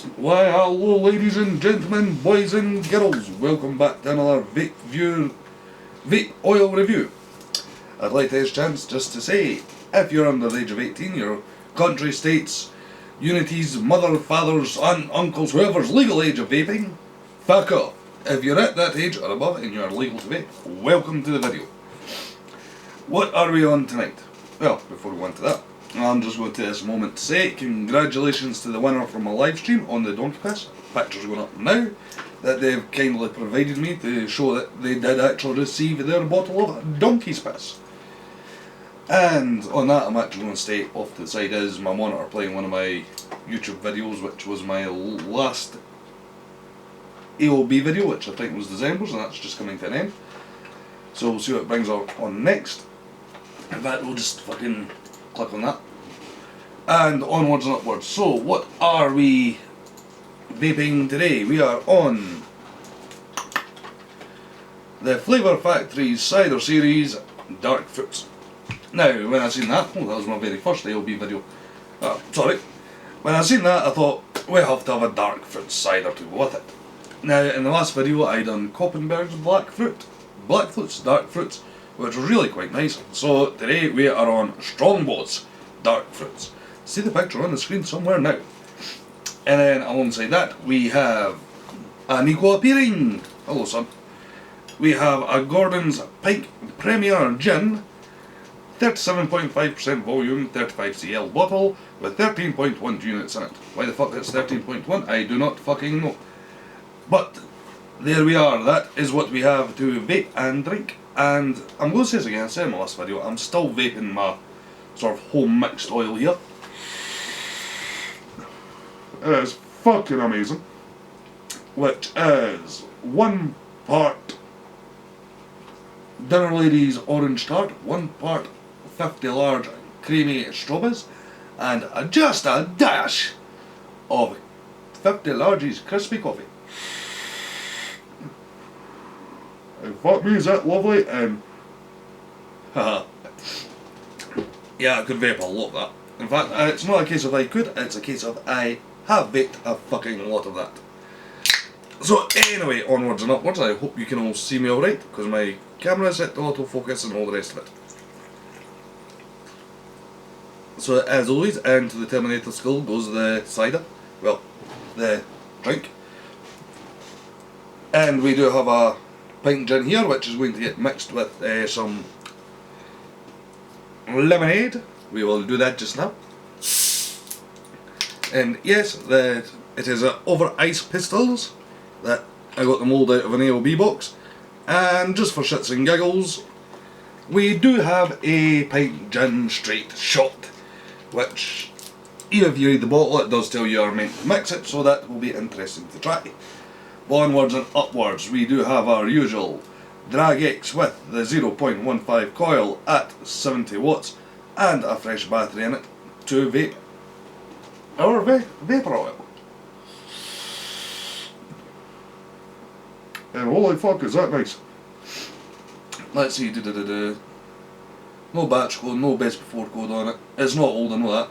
Why, hello ladies and gentlemen, boys and girls, welcome back to another vape oil review. I'd like to take this chance just to say, if you're under the age of 18, your country, states, unities, mother, fathers, aunt, uncles, whoever's legal age of vaping, fuck off. If you're at that age or above and you're legal to vape, welcome to the video. What are we on tonight? Well, before we go into that, I'm just going to take this moment to say congratulations to the winner from my live stream on the Donkey Piss. Pictures going up now that they've kindly provided me to show that they did actually receive their bottle of Donkey's Piss. And on that, I'm actually going to stay off to the side is my monitor playing one of my YouTube videos, which was my last AOB video, which I think was December's, and that's just coming to an end. So we'll see what it brings on next. In fact, we'll just fucking click on that. And onwards and upwards. So, what are we vaping today? We are on the Flavour Factory's Cider Series Dark Fruits. Now, when I seen that, that was my very first AOB video. When I seen that, I thought, we have to have a dark fruit cider to go with it. Now, in the last video, I done Koppenberg's Black Fruits, Dark Fruits, which was really quite nice. So today we are on Strongbow's Dark Fruits. See the picture on the screen somewhere now. And then alongside that we have a Nico appearing. Hello son. We have a Gordon's Pink Premier Gin, 37.5% volume, 35cl bottle with 13.1 units in it. Why the fuck it's 13.1 I do not fucking know. But there we are, that is what we have to vape and drink. And I'm going to say this again, I said in my last video, I'm still vaping my sort of home mixed oil here. It is fucking amazing. Which is 1 part Dinner Lady's Orange Tart, 1 part 50 large creamy strawberries, and just a dash of 50 large's crispy coffee. And fuck me, is that lovely? And yeah, I could vape a lot of that. In fact, it's not a case of I could, it's a case of I have vaped a fucking lot of that. So anyway, onwards and upwards. I hope you can all see me alright, because my camera is set to autofocus and all the rest of it. So as always, into the Terminator skull goes the cider, well, the drink. And we do have a pint gin here, which is going to get mixed with some lemonade. We will do that just now. And yes, it is over ice pistols that I got the mould out of an AOB box. And just for shits and giggles, we do have a pint gin straight shot, which even if you read the bottle, it does tell you are meant to mix it, so that will be interesting to try. Onwards and upwards, we do have our usual Drag X with the 0.15 coil at 70 watts and a fresh battery in it to vape our vapour oil. And holy fuck, is that nice. Let's see, no batch code, no best before code on it. It's not old, I know that.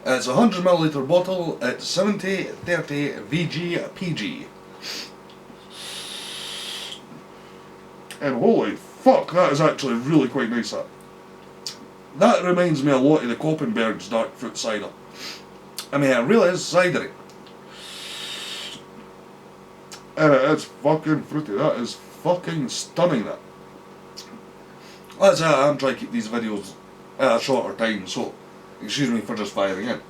It's a 100ml bottle at 70/30 VG/PG. And holy fuck, that is actually really quite nice. That reminds me a lot of the Koppenberg's Dark Fruit cider. I mean, it really is cidery. And it is fucking fruity. That is fucking stunning, that. That's how I'm trying to keep these videos at a shorter time, so excuse me for just firing in.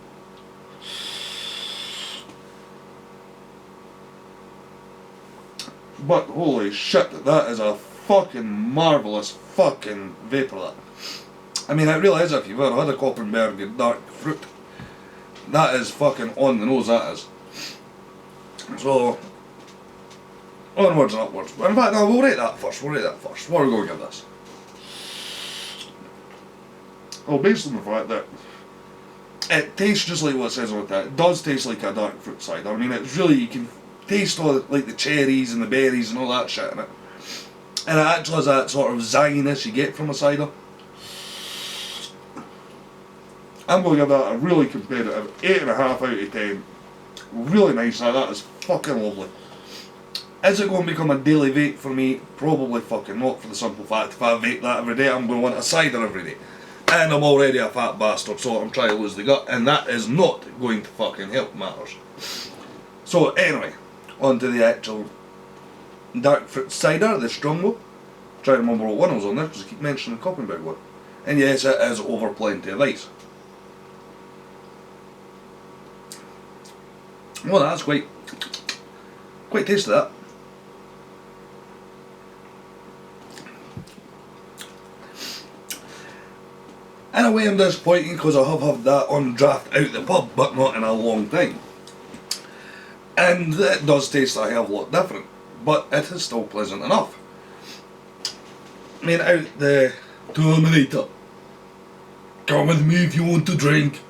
But holy shit, that is a fucking marvellous fucking vapour, that. I mean, it really is. If you've ever had a Koppenberg Dark Fruit, that is fucking on the nose, that is. So, onwards and upwards. In fact, no, we'll rate that first. What are we going to give this? Well, based on the fact that it tastes just like what it says on it, it does taste like a dark fruit cider. I mean, it's really, you can taste all like the cherries and the berries and all that shit in it. And it actually has that sort of zanginess you get from a cider. I'm going to give that a really competitive 8.5 out of 10. Really nice, that is fucking lovely. Is it going to become a daily vape for me? Probably fucking not, for the simple fact if I vape that every day, I'm going to want a cider every day. And I'm already a fat bastard, so I'm trying to lose the gut, and that is not going to fucking help matters. So anyway, on to the actual dark fruit cider, the Strongbow. Try to remember what one was on there, because I keep mentioning the Koppenberg one. And yes, it is over plenty of ice. Well, that's quite tasty, that. In a way I'm disappointed because I have had that on draft out the pub, but not in a long time. And it does taste a hell of a lot different, but it is still pleasant enough. I mean, out the Terminator. Come with me if you want to drink.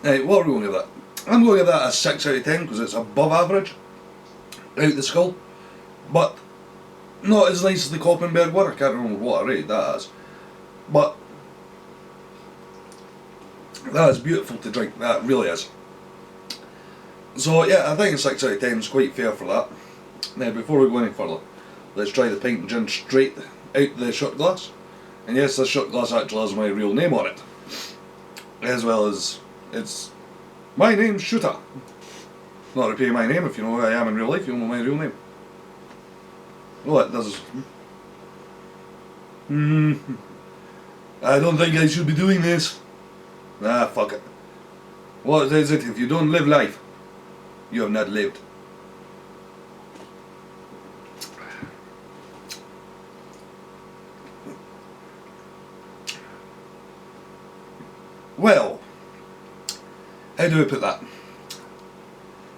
Right, what are we going to give that? I'm going to give that a 6 out of 10 because it's above average out the skull, but not as nice as the Koppenberg one. I can't remember what I rated that as, but that is beautiful to drink, that really is. So yeah, I think a 6 out of 10 is quite fair for that. Now before we go any further, let's try the pint and gin straight out the shot glass. And yes, this shot glass actually has my real name on it, as well as it's my name's Shooter. Not to pay my name, if you know who I am in real life, you'll know my real name. Well, it does. I don't think I should be doing this. Nah, fuck it. What is it? If you don't live life, you have not lived. Well, how do we put that?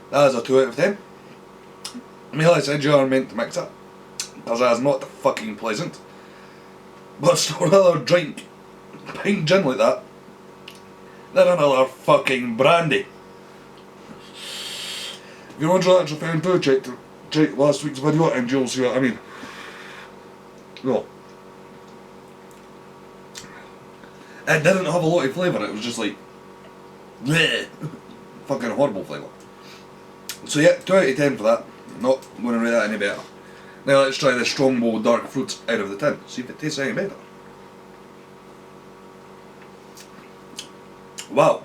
That is a 2 out of 10. I mean, like I said, you are meant to mix it, because that is not fucking pleasant. But still rather drink pint gin like that than another fucking brandy. If you're wondering what I'm trying to check last week's video and you'll see what I mean. No. It didn't have a lot of flavour, it was just like bleh, fucking horrible flavour. So yeah, 2 out of 10 for that. Not going to rate that any better. Now let's try the Strongbow dark fruit out of the tin, see if it tastes any better. Wow,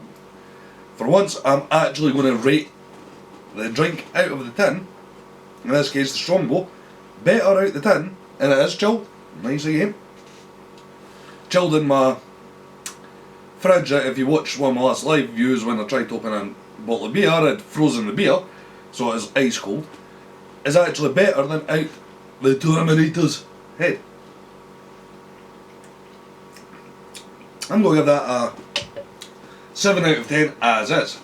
for once I'm actually going to rate the drink out of the tin, in this case the Strongbow, better out the tin, and it is chilled, nice again. Chilled in my fridge. If you watched one of my last live views when I tried to open a bottle of beer, I'd frozen the beer, so it is ice cold. Is actually better than out the Terminator's head. I'm going to give that a 7 out of 10 as is.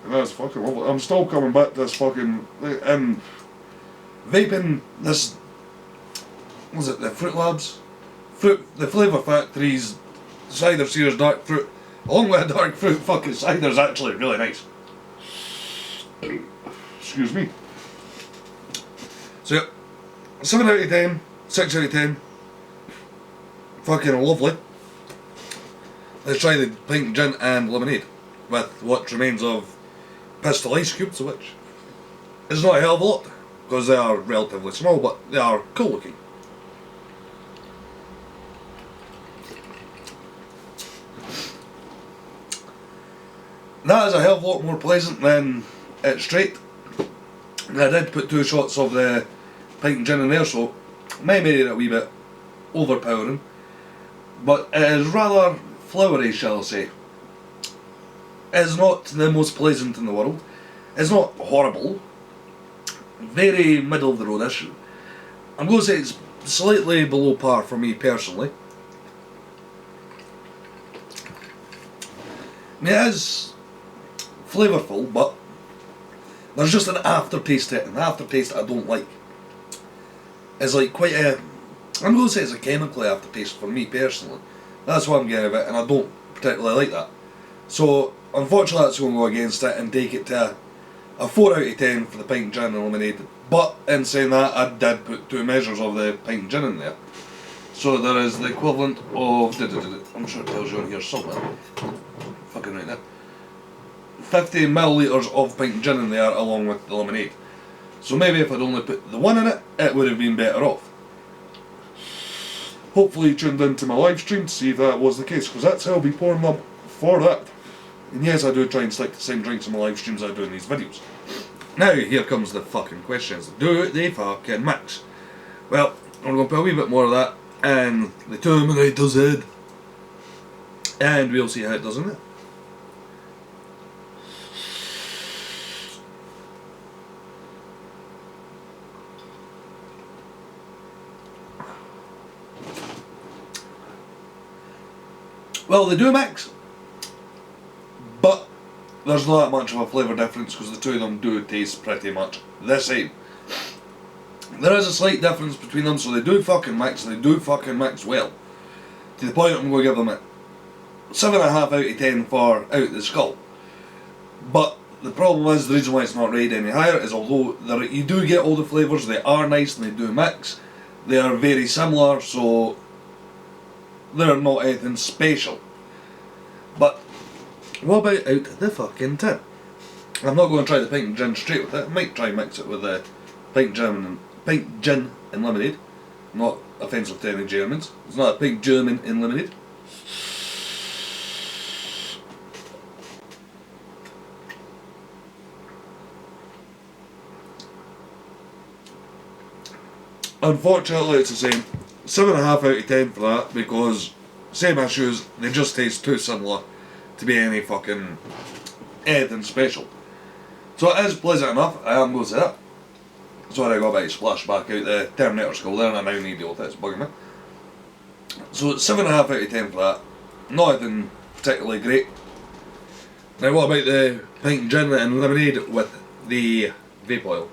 That's fucking lovely. I'm still coming back to this fucking vaping this, was it the Fruit Labs? The Flavour Factory's Cider Sears Dark Fruit, along with a dark fruit fucking cider, is actually really nice. Excuse me. So yeah, 7 out of 10, 6 out of 10. Fucking lovely. Let's try the pint gin and lemonade with what remains of pistol ice cubes, which is not a hell of a lot because they are relatively small, but they are cool looking. That is a hell of a lot more pleasant than it straight. I did put 2 shots of the pint gin in there, so may made it a wee bit overpowering, but it is rather flowery, shall I say. It's not the most pleasant in the world. It's not horrible. Very middle of the road-ish. I'm going to say it's slightly below par for me personally. I mean, it is flavourful, but there's just an aftertaste to it, and the aftertaste I don't like. It's like quite a, I'm going to say it's a chemical aftertaste for me personally. That's what I'm getting about, and I don't particularly like that. So unfortunately that's going to go against it and take it to a 4 out of 10 for the pint gin and lemonade. But in saying that, I did put 2 measures of the pint gin in there, So there is the equivalent of, I'm sure it tells you on here somewhere, fucking right there, 50 millilitres of pint gin in there along with the lemonade. So maybe if I'd only put the one in it, it would have been better off. Hopefully you tuned into my live stream to see if that was the case, because that's how I'll be pouring them for that. And yes, I do try and stick to the same drinks in my live streams I do in these videos. Now, here comes the fucking questions. Do they fucking mix? Well, I'm going to put a wee bit more of that and the Terminator's head. And we'll see how it does in it. Well, they do mix, but there's not that much of a flavour difference because the two of them do taste pretty much the same. There is a slight difference between them, so they do fucking mix, and they do fucking mix well. To the point I'm going to give them a 7.5 out of 10 for Out the Skull. But the problem is, the reason why it's not rated any higher is although you do get all the flavours, they are nice and they do mix, they are very similar, so they're not anything special. But what about Out the fucking tin? I'm not going to try the pint gin straight with it. I might try and mix it with the pint gin and lemonade. Not offensive to any Germans. It's not a pint German in lemonade. Unfortunately, it's the same. 7.5 out of 10 for that, because same issues, they just taste too similar to be any fucking anything special. So it is pleasant enough, I am going to say that. Sorry I got a bit splash back out the Terminator skull there and I now need to deal with it, it's bugging me. So 7.5 out of 10 for that. Not anything particularly great. Now what about the pint gin and lemonade with the vape oil?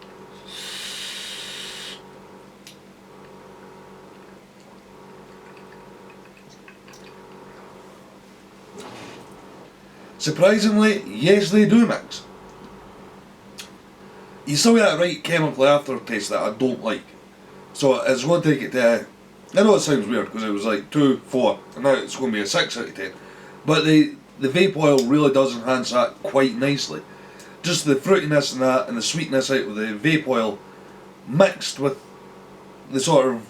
Surprisingly, yes they do mix. You still get that right chemical aftertaste that I don't like. So it's going to take it to, I know it sounds weird because it was like 2, 4 and now it's going to be a 6 out of 10. But the vape oil really does enhance that quite nicely. Just the fruitiness and that and the sweetness out of the vape oil mixed with the sort of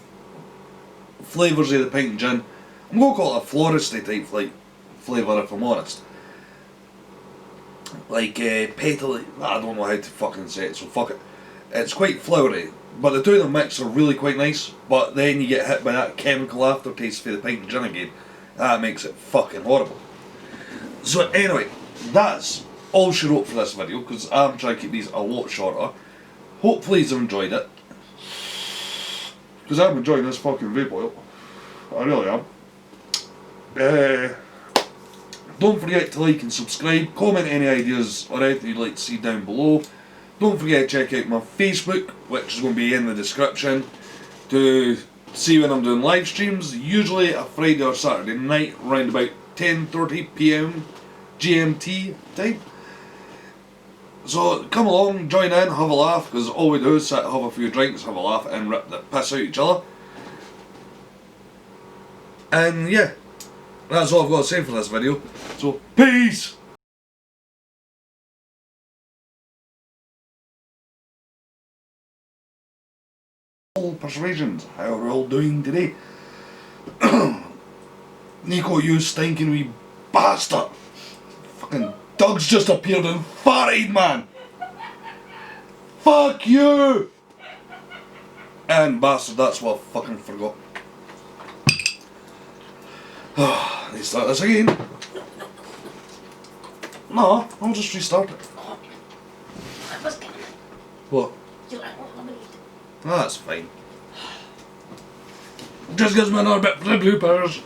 flavours of the pint and gin. I'm going to call it a floristy type flavour if I'm honest. Like petally, I don't know how to fucking say it, so fuck it. It's quite flowery, but the two of them mix are really quite nice, but then you get hit by that chemical aftertaste for the pint and gin again. That makes it fucking horrible. So anyway, that's all she wrote for this video, because I'm trying to keep these a lot shorter. Hopefully you've enjoyed it, because I'm enjoying this fucking vape oil. I really am. Don't forget to like and subscribe, comment any ideas or anything you'd like to see down below. Don't forget to check out my Facebook, which is going to be in the description, to see when I'm doing live streams, usually a Friday or Saturday night around about 10:30 PM GMT time. So come along, join in, have a laugh, because all we do is sit, have a few drinks, have a laugh and rip the piss out each other. And yeah, that's all I've got to say for this video. So, peace! All persuasions, how are we all doing today? Nico, you stinking wee bastard! Fucking Doug's just appeared in Farade, man! Fuck you! And bastard, that's what I fucking forgot. Let's start this again. No, I'll just restart it. I was getting it. What? You like what lemonade? That's fine. Just gives me another bit for the bloopers.